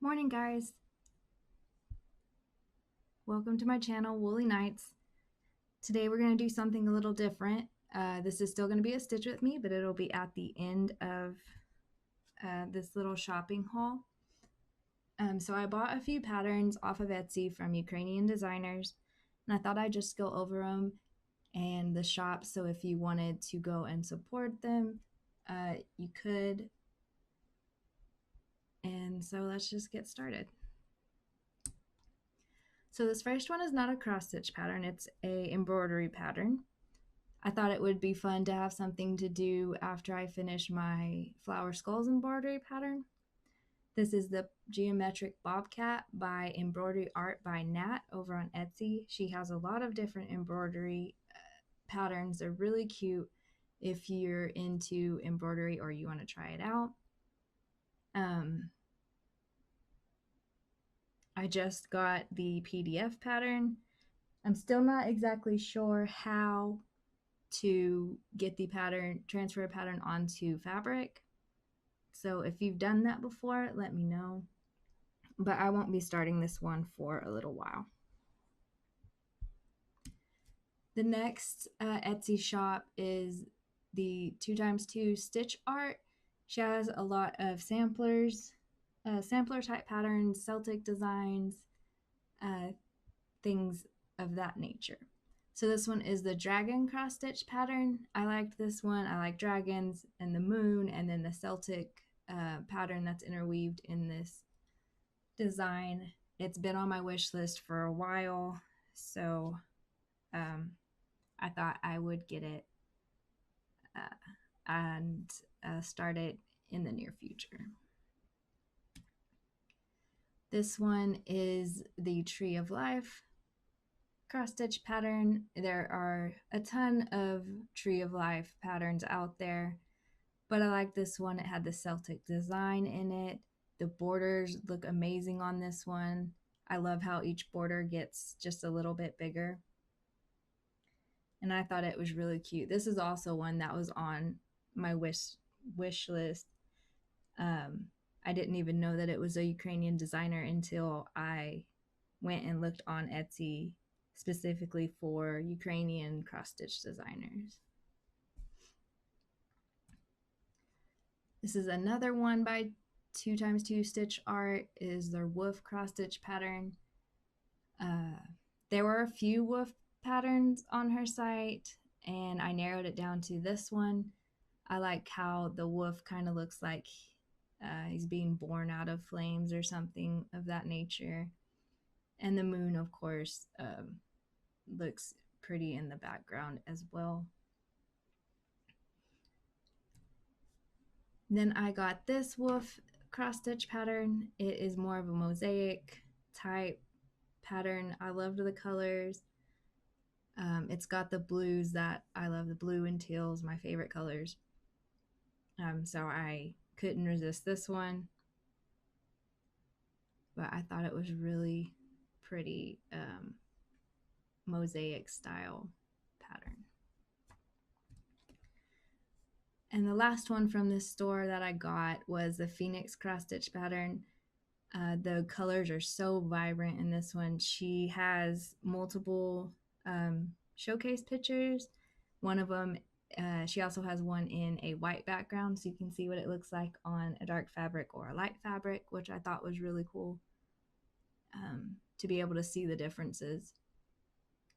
Morning guys, welcome to my channel Woolly Nights. Today we're going to do something a little different. This is still going to be a stitch with me, but it'll be at the end of this little shopping haul. So I bought a few patterns off of Etsy from Ukrainian designers, and I thought I'd just go over them and the shop, so if you wanted to go and support them, you could. And so let's just get started. So this first one is not a cross stitch pattern, it's a embroidery pattern. I thought it would be fun to have something to do after I finish my flower skulls embroidery pattern. This is the geometric Bobcat by Embroidery Art by Nat over on Etsy. She has a lot of different embroidery patterns. They're really cute if you're into embroidery or you want to try it out. I just got the PDF pattern. I'm still not exactly sure how to get the pattern, transfer a pattern onto fabric. So if you've done that before, let me know. But I won't be starting this one for a little while. The next Etsy shop is the 2x2 Stitch Art. She has a lot of samplers, sampler type patterns, Celtic designs, things of that nature. So this one is the dragon cross stitch pattern. I liked this one. I like dragons and the moon and then the Celtic pattern that's interweaved in this design. It's been on my wish list for a while, so I thought I would get it and start it in the near future. This one is the Tree of Life cross stitch pattern. There are a ton of Tree of Life patterns out there, but I like this one. It had the Celtic design in it. The borders look amazing on this one. I love how each border gets just a little bit bigger, and I thought it was really cute. This is also one that was on my wish list. I didn't even know that it was a Ukrainian designer until I went and looked on Etsy specifically for Ukrainian cross-stitch designers. This is another one by 2x2 Stitch Art. It is their wolf cross-stitch pattern. There were a few wolf patterns on her site, and I narrowed it down to this one. I like how the wolf kind of looks like he's being born out of flames or something of that nature. And the moon, of course, looks pretty in the background as well. Then I got this wolf cross stitch pattern. It is more of a mosaic type pattern. I loved the colors. It's got the blues that I love. The blue and teals, my favorite colors. So I couldn't resist this one. But I thought it was really pretty mosaic style pattern. And the last one from this store that I got was the Phoenix cross stitch pattern. The colors are so vibrant in this one. She has multiple showcase pictures. One of them, she also has one in a white background, so you can see what it looks like on a dark fabric or a light fabric, which I thought was really cool to be able to see the differences.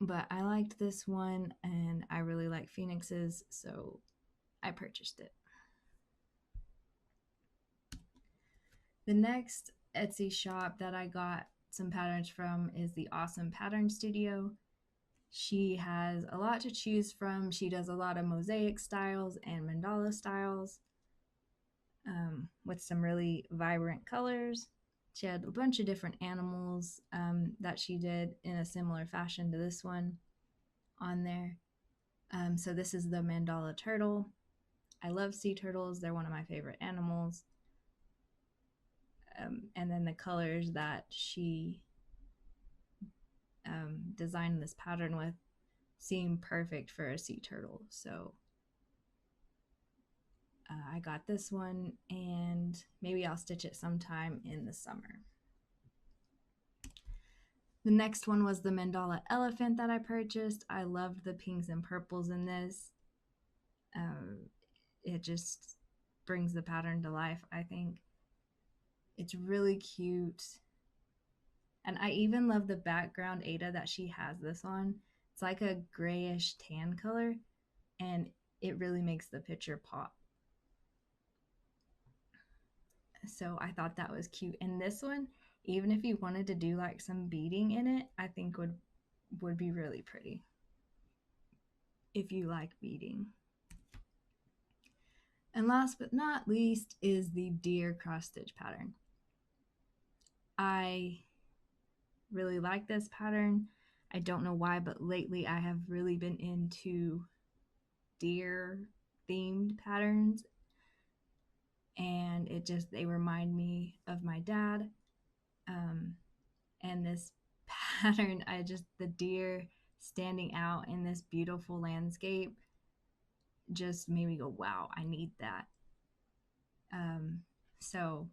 But I liked this one, and I really like Phoenixes, so I purchased it. The next Etsy shop that I got some patterns from is the AwesomePatternStudio. She has a lot to choose from. She does a lot of mosaic styles and mandala styles with some really vibrant colors. She had a bunch of different animals that she did in a similar fashion to this one on there. So this is the Mandala Turtle. I love sea turtles. They're one of my favorite animals. And then the colors that she designed this pattern with seem perfect for a sea turtle. So I got this one, and maybe I'll stitch it sometime in the summer. The next one was the Mandala Elephant that I purchased. I loved the pinks and purples in this. It just brings the pattern to life, I think. It's really cute. And I even love the background Ada that she has this on. It's like a grayish tan color, and it really makes the picture pop. So I thought that was cute. And this one, even if you wanted to do like some beading in it, I think would be really pretty if you like beading. And last but not least is the deer cross stitch pattern. I really like this pattern. I don't know why, but lately I have really been into deer themed patterns, and they remind me of my dad. And this pattern, the deer standing out in this beautiful landscape just made me go, wow, I need that. So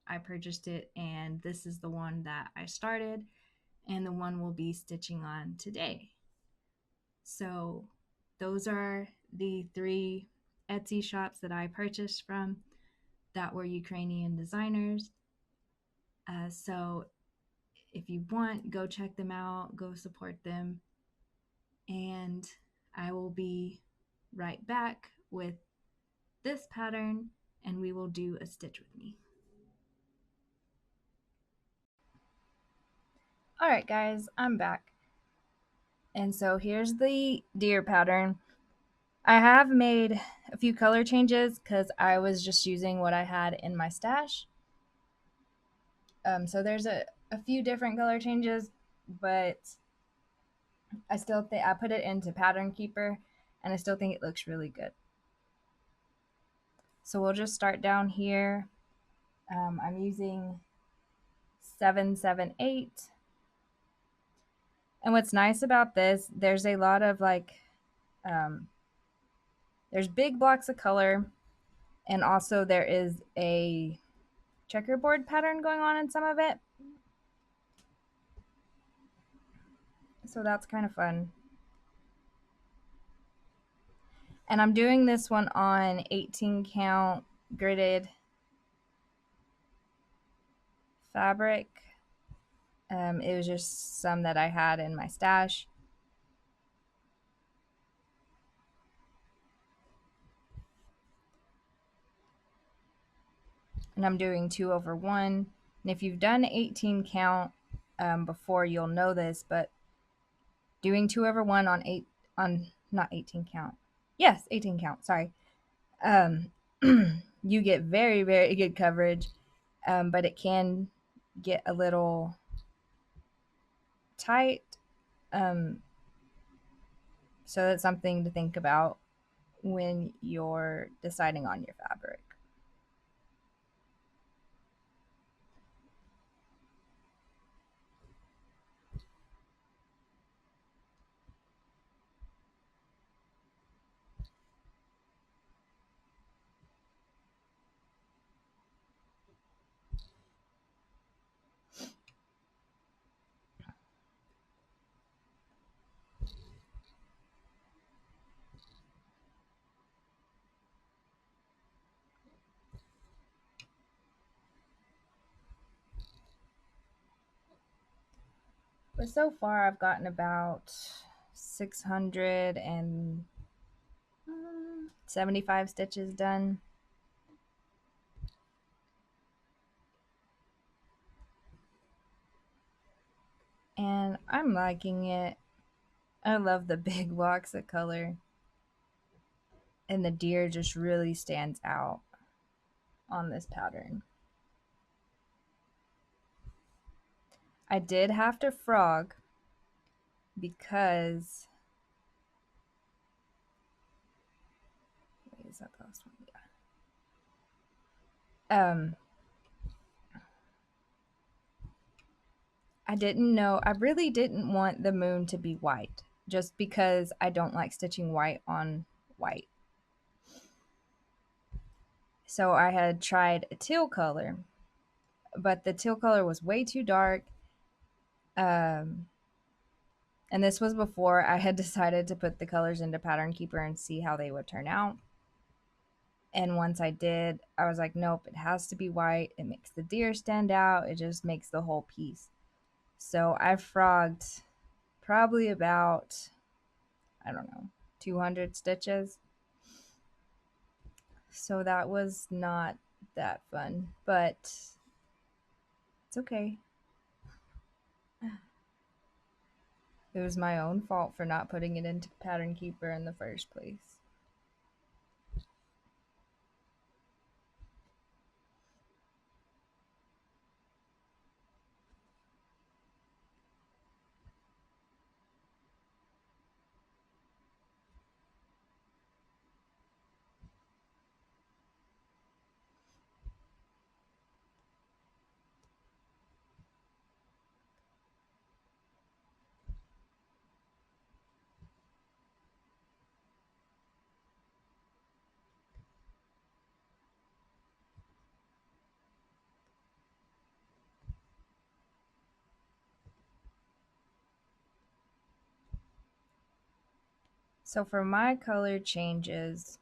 I purchased it, and this is the one that I started, and the one we'll be stitching on today. So those are the 3 Etsy shops that I purchased from that were Ukrainian designers. So if you want, go check them out, go support them. And I will be right back with this pattern, and we will do a stitch with me. All right, guys, I'm back. And so here's the deer pattern. I have made a few color changes because I was just using what I had in my stash. So there's a few different color changes, but I still think I put it into Pattern Keeper, and I still think it looks really good. So we'll just start down here. I'm using 778. And what's nice about this, there's a lot of there's big blocks of color, and also there is a checkerboard pattern going on in some of it. So that's kind of fun. And I'm doing this one on 18 count gridded fabric. It was just some that I had in my stash. And I'm doing 2/1. And if you've done 18 count before, you'll know this, but doing 2/1 on not 18 count. Yes, 18 count, sorry. You get very, very good coverage, but it can get a little tight. So that's something to think about when you're deciding on your fabric. But so far I've gotten about 675 stitches done. And I'm liking it. I love the big blocks of color. And the deer just really stands out on this pattern. I did have to frog because is that the last one? Yeah. I didn't know. I really didn't want the moon to be white, just because I don't like stitching white on white. So I had tried a teal color, but the teal color was way too dark, And this was before I had decided to put the colors into Pattern Keeper and see how they would turn out. And once I did, I was like, nope, it has to be white. It makes the deer stand out. It just makes the whole piece. So I frogged probably about, I don't know, 200 stitches. So that was not that fun, but it's okay. It was my own fault for not putting it into Pattern Keeper in the first place. So for my color changes,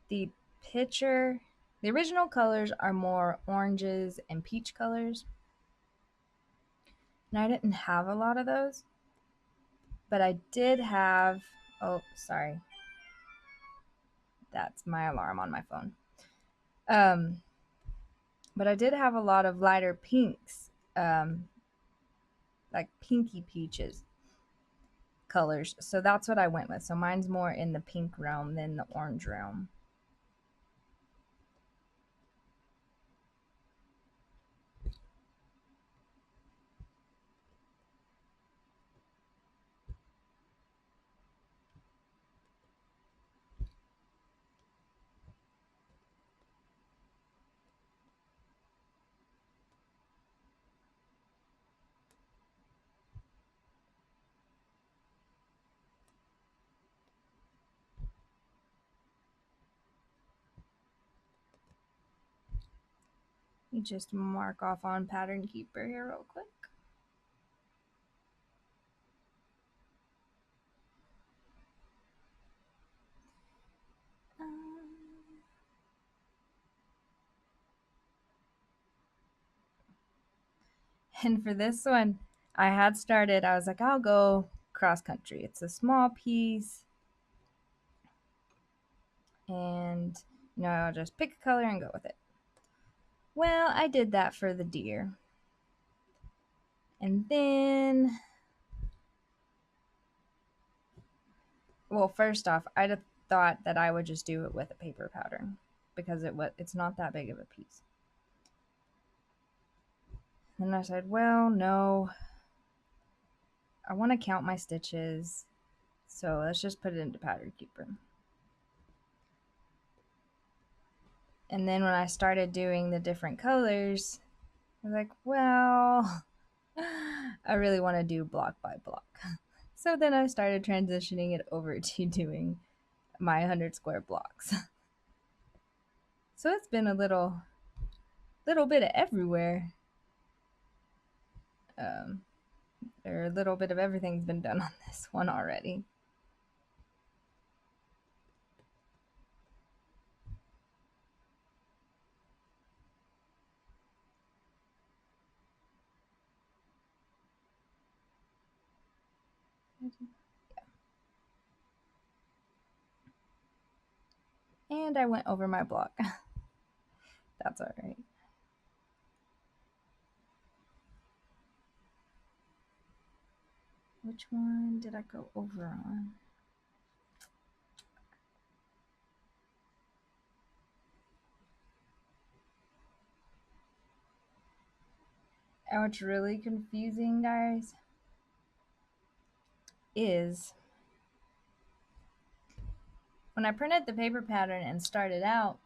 the picture, the original colors are more oranges and peach colors. And I didn't have a lot of those, but I did have, oh, sorry. That's my alarm on my phone. But I did have a lot of lighter pinks, like pinky peaches colors. So that's what I went with. So mine's more in the pink realm than the orange realm. Let me just mark off on Pattern Keeper here real quick. And for this one, I had started, I was like, I'll go cross country. It's a small piece. And, you know, I'll just pick a color and go with it. Well, I did that for the deer. And then, well, first off, I'd thought that I would just do it with a paper pattern because it's not that big of a piece. And I said, well, no, I want to count my stitches, so let's just put it into Pattern Keeper. And then when I started doing the different colors, I was like, well, I really want to do block by block. So then I started transitioning it over to doing my 100 square blocks. So it's been a little bit of everywhere. Or a little bit of everything's been done on this one already. And I went over my block. That's all right. Which one did I go over on? And what's really confusing, guys, is when I printed the paper pattern and started out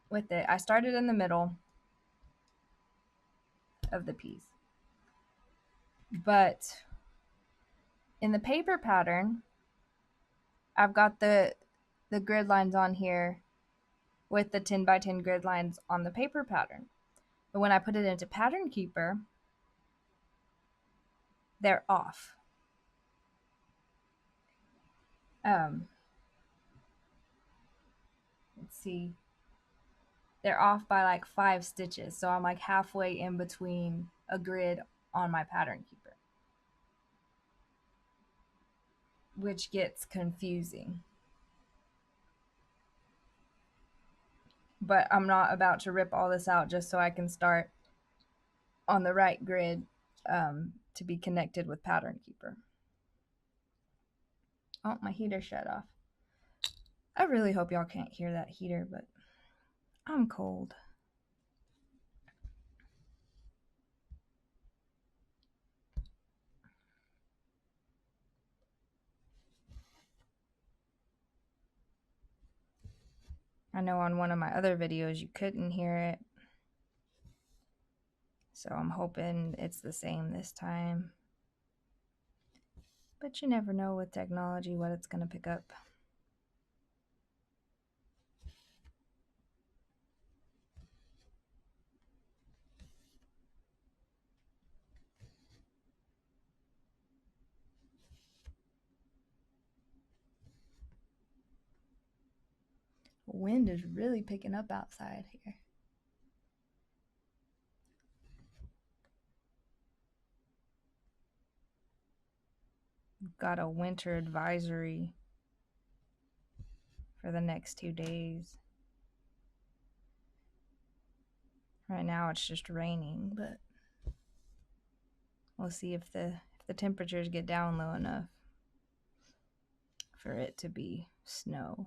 with it, I started in the middle of the piece. But in the paper pattern, I've got the grid lines on here with the 10 by 10 grid lines on the paper pattern. But when I put it into Pattern Keeper, they're off. Let's see. They're off by like 5 stitches. So I'm like halfway in between a grid on my Pattern Keeper, which gets confusing. But I'm not about to rip all this out just so I can start on the right grid to be connected with Pattern Keeper. Oh, my heater shut off. I really hope y'all can't hear that heater, but I'm cold. I know on one of my other videos you couldn't hear it, so I'm hoping it's the same this time. But you never know with technology what it's going to pick up. Wind is really picking up outside here. We've got a winter advisory for the next 2 days. Right now it's just raining, but we'll see if the temperatures get down low enough for it to be snow.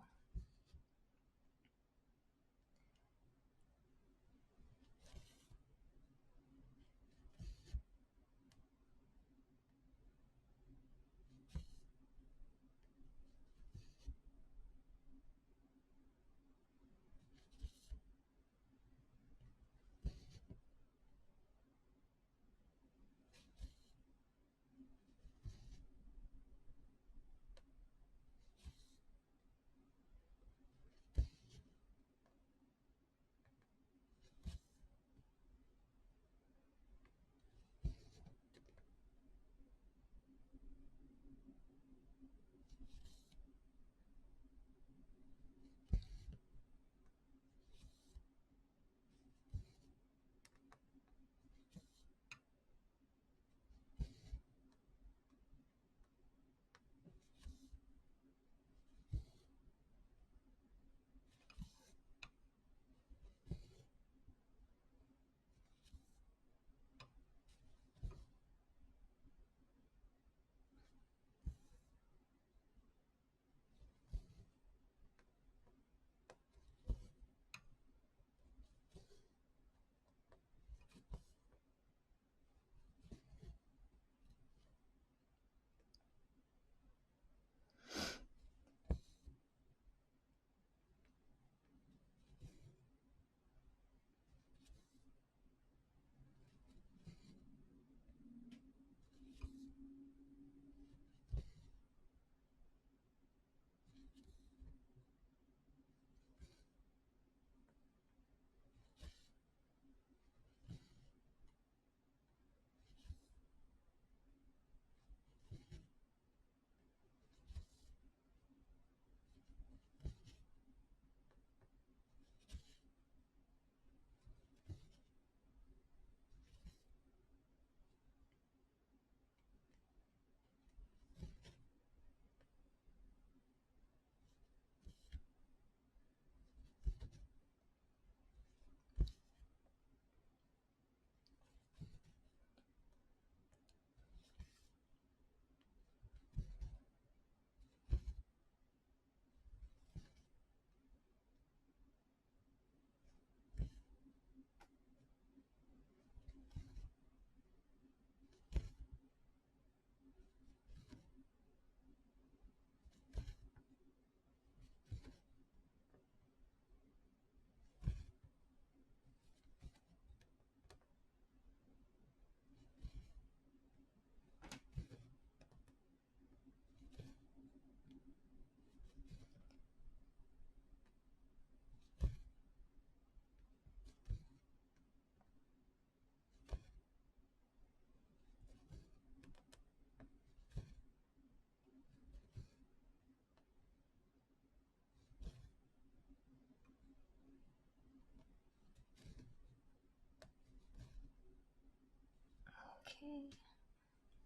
Okay,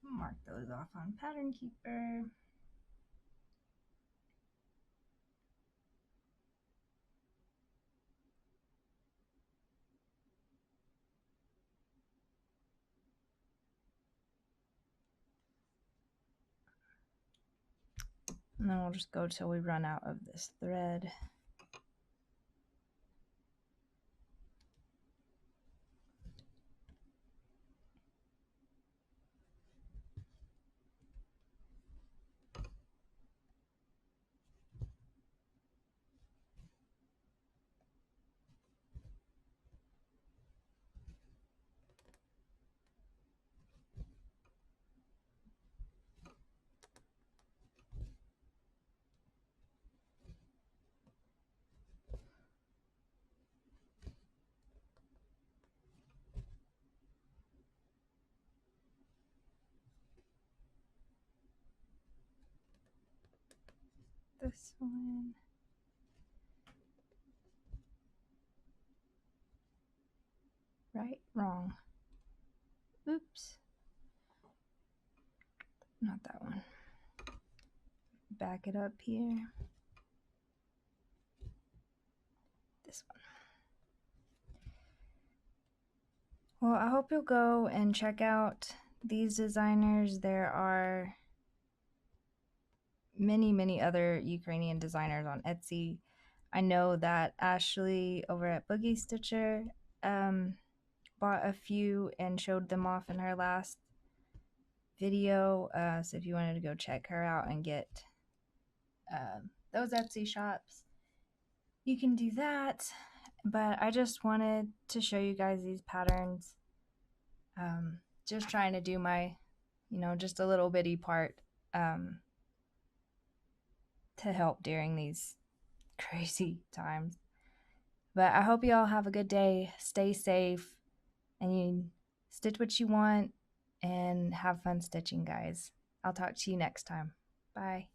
mark those off on Pattern Keeper. And then we'll just go till we run out of this thread. This one. Right, wrong. Oops. Not that one. Back it up here. This one. Well, I hope you'll go and check out these designers. There are many other Ukrainian designers on Etsy. I know that Ashley over at Boogie Stitcher bought a few and showed them off in her last video. So if you wanted to go check her out and get those Etsy shops, you can do that. But I just wanted to show you guys these patterns. Just trying to do my, just a little bitty part to help during these crazy times. But I hope you all have a good day. Stay safe and you stitch what you want and have fun stitching, guys. I'll talk to you next time. Bye.